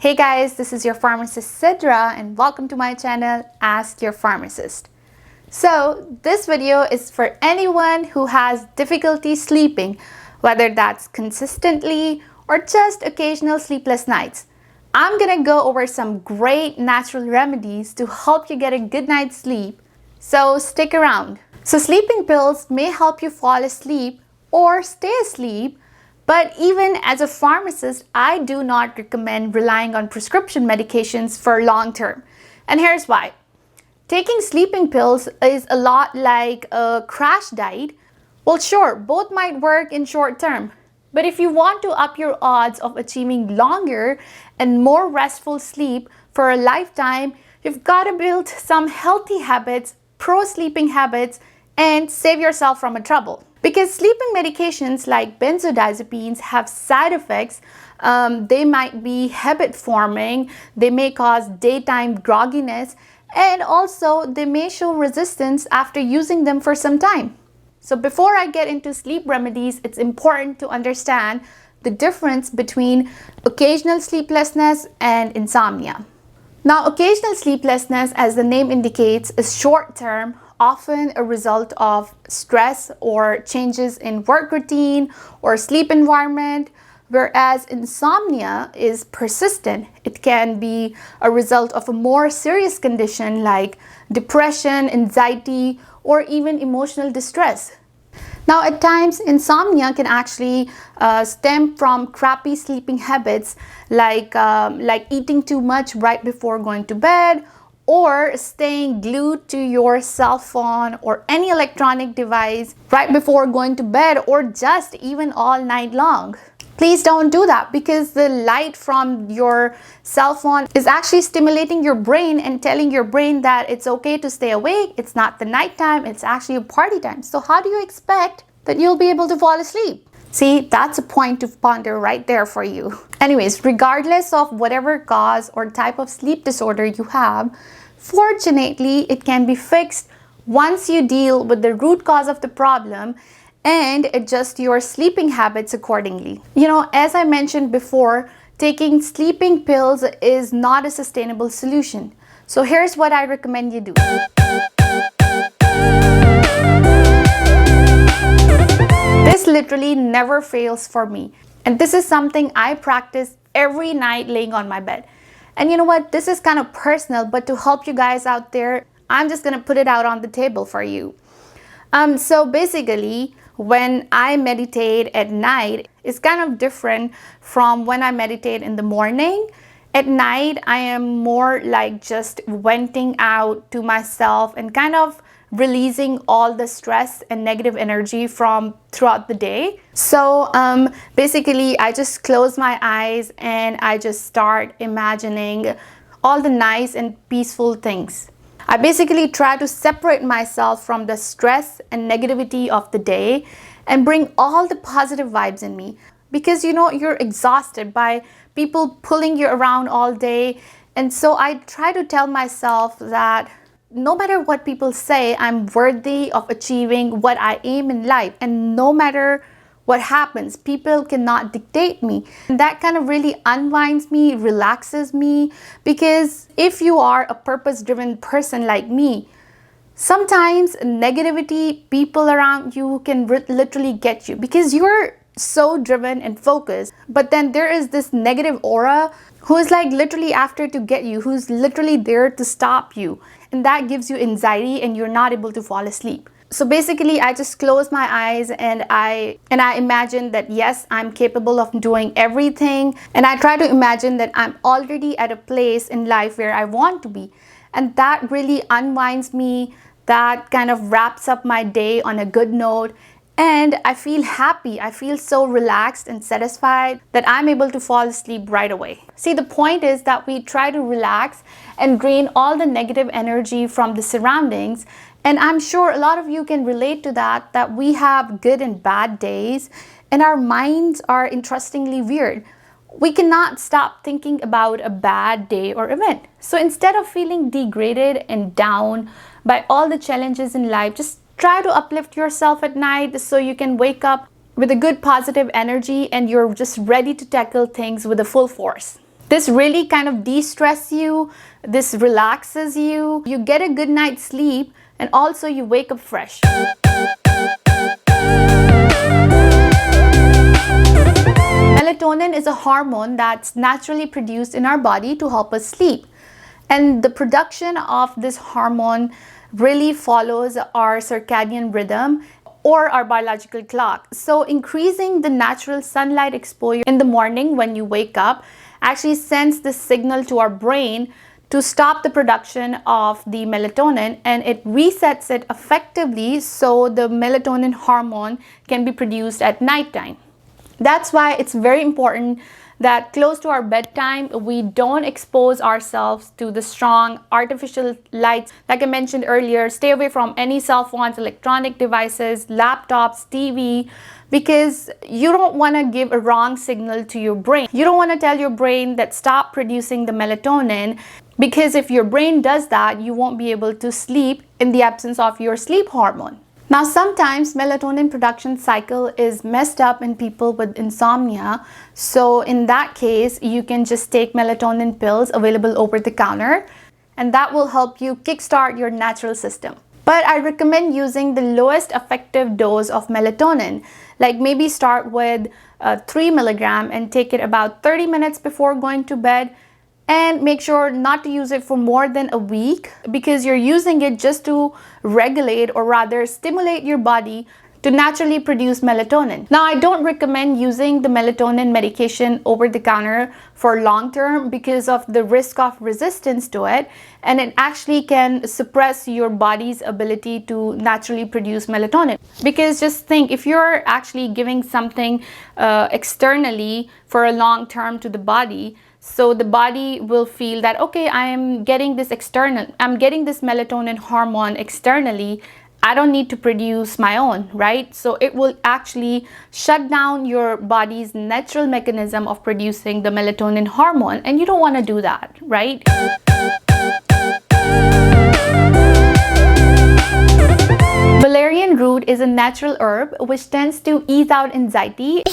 Hey guys, this is your pharmacist Sidra and welcome to my channel, Ask Your Pharmacist. So this video is for anyone who has difficulty sleeping, whether that's consistently or just occasional sleepless nights. I'm gonna go over some great natural remedies to help you get a good night's sleep, so stick around. So sleeping pills may help you fall asleep or stay asleep, but even as a pharmacist, I do not recommend relying on prescription medications for long term. And here's why. Taking sleeping pills is a lot like a crash diet. Well, sure, both might work in short term. But if you want to up your odds of achieving longer and more restful sleep for a lifetime, you've got to build some healthy habits, pro-sleeping habits, and save yourself from a trouble. Because sleeping medications like benzodiazepines have side effects. They might be habit forming, they may cause daytime grogginess, and also they may show resistance after using them for some time. So before I get into sleep remedies, it's important to understand the difference between occasional sleeplessness and insomnia. Now, occasional sleeplessness, as the name indicates, is short-term, often a result of stress or changes in work routine or sleep environment, whereas insomnia is persistent. It can be a result of a more serious condition like depression, anxiety, or even emotional distress. Now, at times, insomnia can actually stem from crappy sleeping habits like eating too much right before going to bed, or staying glued to your cell phone or any electronic device right before going to bed, or just even all night long. Please don't do that, because the light from your cell phone is actually stimulating your brain and telling your brain that it's okay to stay awake. It's not the nighttime, it's actually a party time. So how do you expect that you'll be able to fall asleep? See, that's a point to ponder right there for you. Anyways, regardless of whatever cause or type of sleep disorder you have, fortunately, it can be fixed once you deal with the root cause of the problem and adjust your sleeping habits accordingly. You know, as I mentioned before, taking sleeping pills is not a sustainable solution. So here's what I recommend you do. This literally never fails for me. And this is something I practice every night laying on my bed. And you know what? This is kind of personal, but to help you guys out there, I'm just gonna put it out on the table for you. So basically, when I meditate at night, it's kind of different from when I meditate in the morning. At night, I am more like just venting out to myself and kind of releasing all the stress and negative energy from throughout the day. So basically, I just close my eyes and I just start imagining all the nice and peaceful things. I basically try to separate myself from the stress and negativity of the day and bring all the positive vibes in me. Because you know, you're exhausted by people pulling you around all day. And so I try to tell myself that no matter what people say, I'm worthy of achieving what I aim in life. And no matter what happens, people cannot dictate me. And that kind of really unwinds me, relaxes me. Because if you are a purpose-driven person like me, sometimes negativity, people around you can literally get you because you're so driven and focused. But then there is this negative aura who is like literally after to get you, who's literally there to stop you. And that gives you anxiety and you're not able to fall asleep. So basically, I just close my eyes and I imagine that yes, I'm capable of doing everything. And I try to imagine that I'm already at a place in life where I want to be. And that really unwinds me. That kind of wraps up my day on a good note. And I feel happy. I feel so relaxed and satisfied that I'm able to fall asleep right away. See, the point is that we try to relax and drain all the negative energy from the surroundings. And I'm sure a lot of you can relate to that we have good and bad days and our minds are interestingly weird. We cannot stop thinking about a bad day or event. So instead of feeling degraded and down by all the challenges in life, just try to uplift yourself at night so you can wake up with a good positive energy and you're just ready to tackle things with a full force. This really kind of de-stress you, this relaxes you, you get a good night's sleep, and also you wake up fresh. Melatonin is a hormone that's naturally produced in our body to help us sleep. And the production of this hormone really follows our circadian rhythm or our biological clock. So increasing the natural sunlight exposure in the morning when you wake up actually sends the signal to our brain to stop the production of the melatonin, and it resets it effectively so the melatonin hormone can be produced at nighttime. That's why it's very important that close to our bedtime, we don't expose ourselves to the strong artificial lights. Like I mentioned earlier, stay away from any cell phones, electronic devices, laptops, TV, because you don't want to give a wrong signal to your brain. You don't want to tell your brain that stop producing the melatonin, because if your brain does that, you won't be able to sleep in the absence of your sleep hormone. Now, sometimes melatonin production cycle is messed up in people with insomnia. So in that case, you can just take melatonin pills available over the counter, and that will help you kickstart your natural system. But I recommend using the lowest effective dose of melatonin. Like maybe start with 3 milligram and take it about 30 minutes before going to bed. And make sure not to use it for more than a week, because you're using it just to regulate, or rather stimulate your body to naturally produce melatonin. Now, I don't recommend using the melatonin medication over the counter for long term because of the risk of resistance to it, and it actually can suppress your body's ability to naturally produce melatonin. Because just think, if you're actually giving something externally for a long term to the body, so the body will feel that, okay, I'm getting this melatonin hormone externally, I don't need to produce my own, right? So it will actually shut down your body's natural mechanism of producing the melatonin hormone, and you don't want to do that, right? Valerian root is a natural herb which tends to ease out anxiety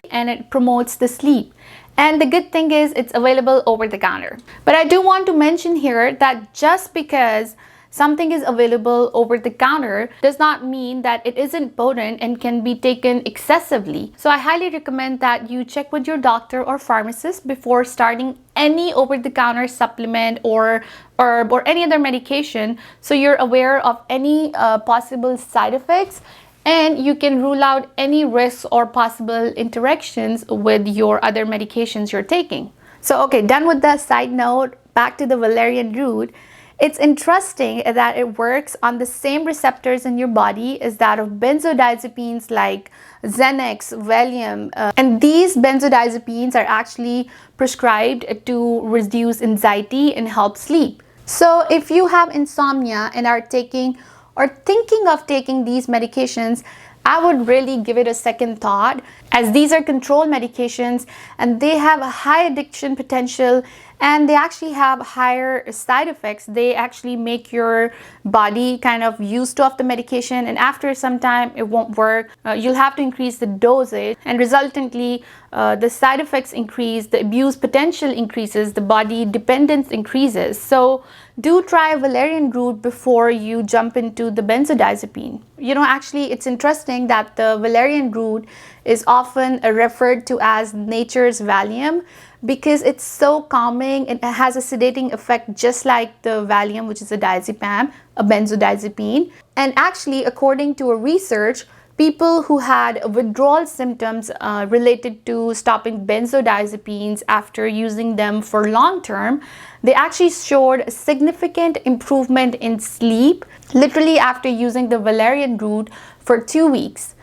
and it promotes the sleep. And the good thing is it's available over the counter. But I do want to mention here that just because something is available over the counter does not mean that it isn't potent and can be taken excessively. So I highly recommend that you check with your doctor or pharmacist before starting any over-the-counter supplement or herb or any other medication, so you're aware of any possible side effects, and you can rule out any risks or possible interactions with your other medications you're taking. So okay, done with the side note, back to the valerian root. It's interesting that it works on the same receptors in your body as that of benzodiazepines like Xanax, Valium, and these benzodiazepines are actually prescribed to reduce anxiety and help sleep. So if you have insomnia and are taking or thinking of taking these medications, I would really give it a second thought, as these are controlled medications and they have a high addiction potential, and they actually have higher side effects. They actually make your body kind of used to the medication, and after some time it won't work. You'll have to increase the dosage, and resultantly the side effects increase, the abuse potential increases, the body dependence increases. So do try valerian root before you jump into the benzodiazepine. You know, actually it's interesting that the valerian root is often referred to as nature's Valium, because it's so calming and it has a sedating effect just like the Valium, which is a diazepam, a benzodiazepine. And actually, according to a research, people who had withdrawal symptoms related to stopping benzodiazepines after using them for long term, they actually showed a significant improvement in sleep literally after using the valerian root for 2 weeks.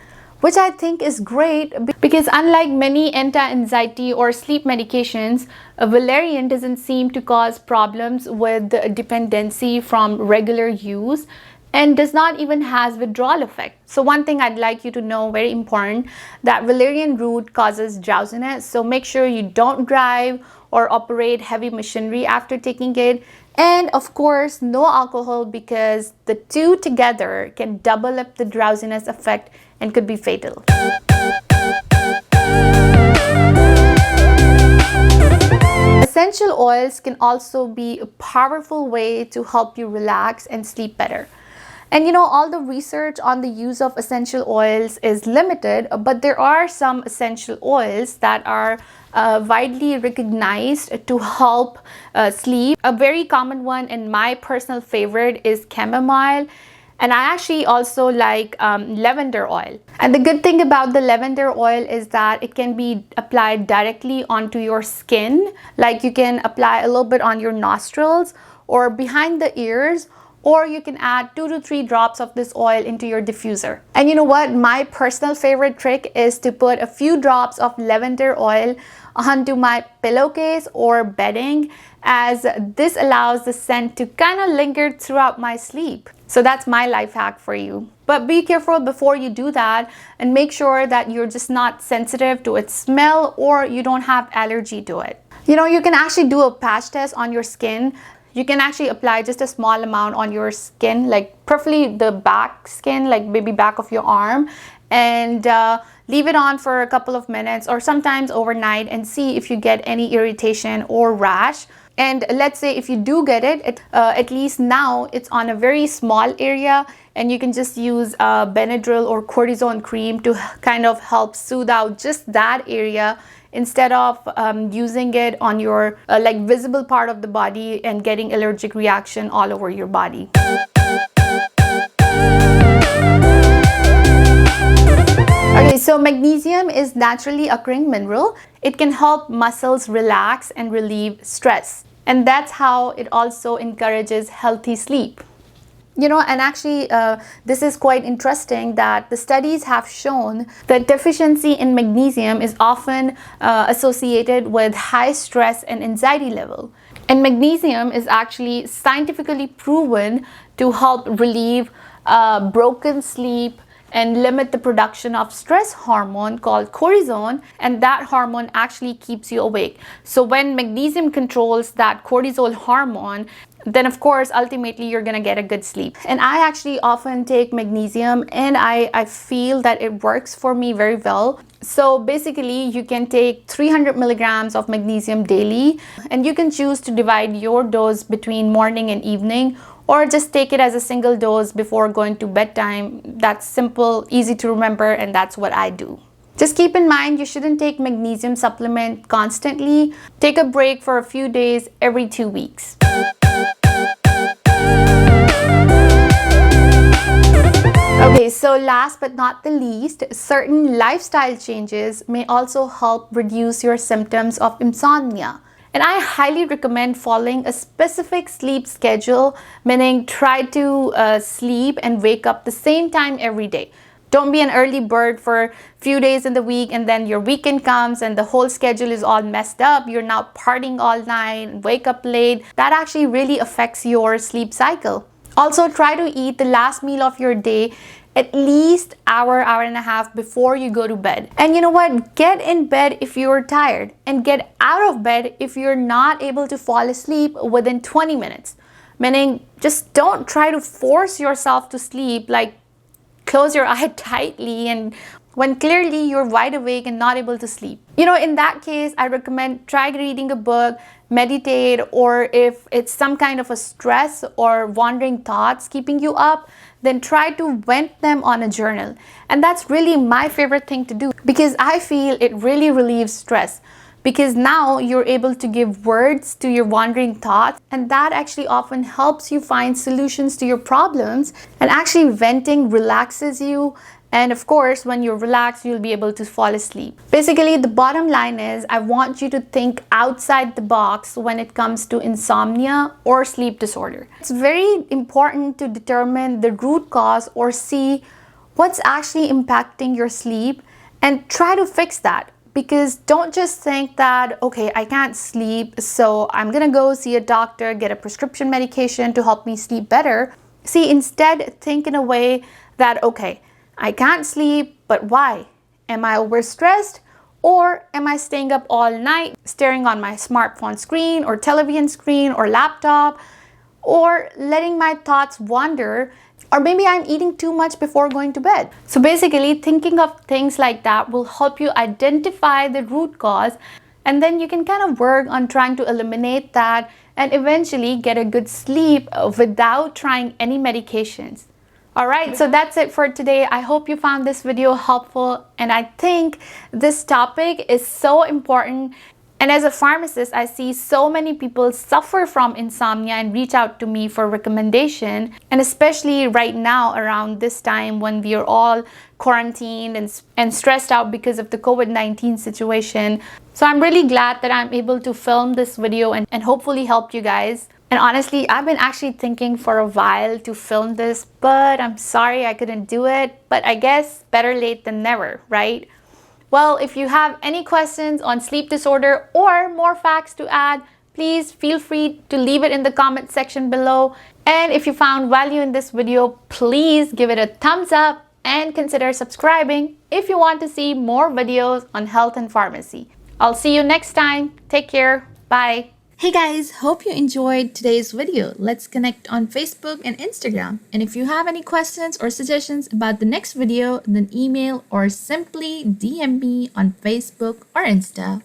Which I think is great, because unlike many anti-anxiety or sleep medications, valerian doesn't seem to cause problems with dependency from regular use, and does not even has withdrawal effect. So one thing I'd like you to know, very important, that valerian root causes drowsiness. So make sure you don't drive or operate heavy machinery after taking it. And of course, no alcohol, because the two together can double up the drowsiness effect and could be fatal. essential oils can also be a powerful way to help you relax and sleep better. And all the research on the use of essential oils is limited, but there are some essential oils that are widely recognized to help sleep. A very common one and my personal favorite is chamomile. And I actually also like lavender oil. And the good thing about the lavender oil is that it can be applied directly onto your skin. Like you can apply a little bit on your nostrils or behind the ears, or you can add 2 to 3 drops of this oil into your diffuser. And you know what? My personal favorite trick is to put a few drops of lavender oil onto my pillowcase or bedding, as this allows the scent to kind of linger throughout my sleep. So that's my life hack for you. But be careful before you do that and make sure that you're just not sensitive to its smell or you don't have allergy to it. You can actually do a patch test on your skin. You can actually apply just a small amount on your skin, like preferably the back skin, like maybe back of your arm, and leave it on for a couple of minutes or sometimes overnight and see if you get any irritation or rash. And let's say if you do get it, at least now it's on a very small area, and you can just use Benadryl or cortisone cream to kind of help soothe out just that area, instead of using it on your like visible part of the body and getting allergic reaction all over your body. Okay, so magnesium is naturally occurring mineral. It can help muscles relax and relieve stress. And that's how it also encourages healthy sleep. And actually this is quite interesting that the studies have shown that deficiency in magnesium is often associated with high stress and anxiety level. And magnesium is actually scientifically proven to help relieve broken sleep and limit the production of stress hormone called cortisol, and that hormone actually keeps you awake. So when magnesium controls that cortisol hormone, then of course ultimately you're gonna get a good sleep. And I actually often take magnesium, and I feel that it works for me very well. So basically you can take 300 milligrams of magnesium daily, and you can choose to divide your dose between morning and evening, or just take it as a single dose before going to bedtime. That's simple, easy to remember, and that's what I do. Just keep in mind, you shouldn't take magnesium supplement constantly. Take a break for a few days every 2 weeks. Okay, so last but not the least, certain lifestyle changes may also help reduce your symptoms of insomnia. And I highly recommend following a specific sleep schedule, meaning try to sleep and wake up the same time every day. Don't be an early bird for a few days in the week, and then your weekend comes and the whole schedule is all messed up. You're now partying all night and wake up late. That actually really affects your sleep cycle. Also, try to eat the last meal of your day at least hour and a half before you go to bed. And you know what? Get in bed if you're tired, and get out of bed if you're not able to fall asleep within 20 minutes. Meaning, just don't try to force yourself to sleep, like close your eye tightly and when clearly you're wide awake and not able to sleep. In that case, I recommend try reading a book, meditate, or if it's some kind of a stress or wandering thoughts keeping you up, then try to vent them on a journal. And that's really my favorite thing to do, because I feel it really relieves stress. Because now you're able to give words to your wandering thoughts, and that actually often helps you find solutions to your problems. And actually venting relaxes you, and of course when you're relaxed you'll be able to fall asleep. Basically, the bottom line is I want you to think outside the box when it comes to insomnia or sleep disorder. It's very important to determine the root cause or see what's actually impacting your sleep and try to fix that. Because don't just think that, okay, I can't sleep, so I'm gonna go see a doctor, get a prescription medication to help me sleep better. See, instead think in a way that, okay, I can't sleep, but why? Am I overstressed? Or am I staying up all night staring on my smartphone screen or television screen or laptop, or letting my thoughts wander? Or maybe I'm eating too much before going to bed. So basically, thinking of things like that will help you identify the root cause And then you can kind of work on trying to eliminate that and eventually get a good sleep without trying any medications. Alright, so that's it for today. I hope you found this video helpful, and I think this topic is so important. And as a pharmacist, I see so many people suffer from insomnia and reach out to me for recommendation. And especially right now around this time when we are all quarantined and stressed out because of the COVID-19 situation. So I'm really glad that I'm able to film this video and hopefully help you guys. And honestly, I've been actually thinking for a while to film this, but I'm sorry I couldn't do it. But I guess better late than never, right? Well, if you have any questions on sleep disorder or more facts to add, please feel free to leave it in the comment section below. And if you found value in this video, please give it a thumbs up and consider subscribing if you want to see more videos on health and pharmacy. I'll see you next time. Take care. Bye. Hey guys, hope you enjoyed today's video. Let's connect on Facebook and Instagram. And if you have any questions or suggestions about the next video, then email or simply DM me on Facebook or Insta.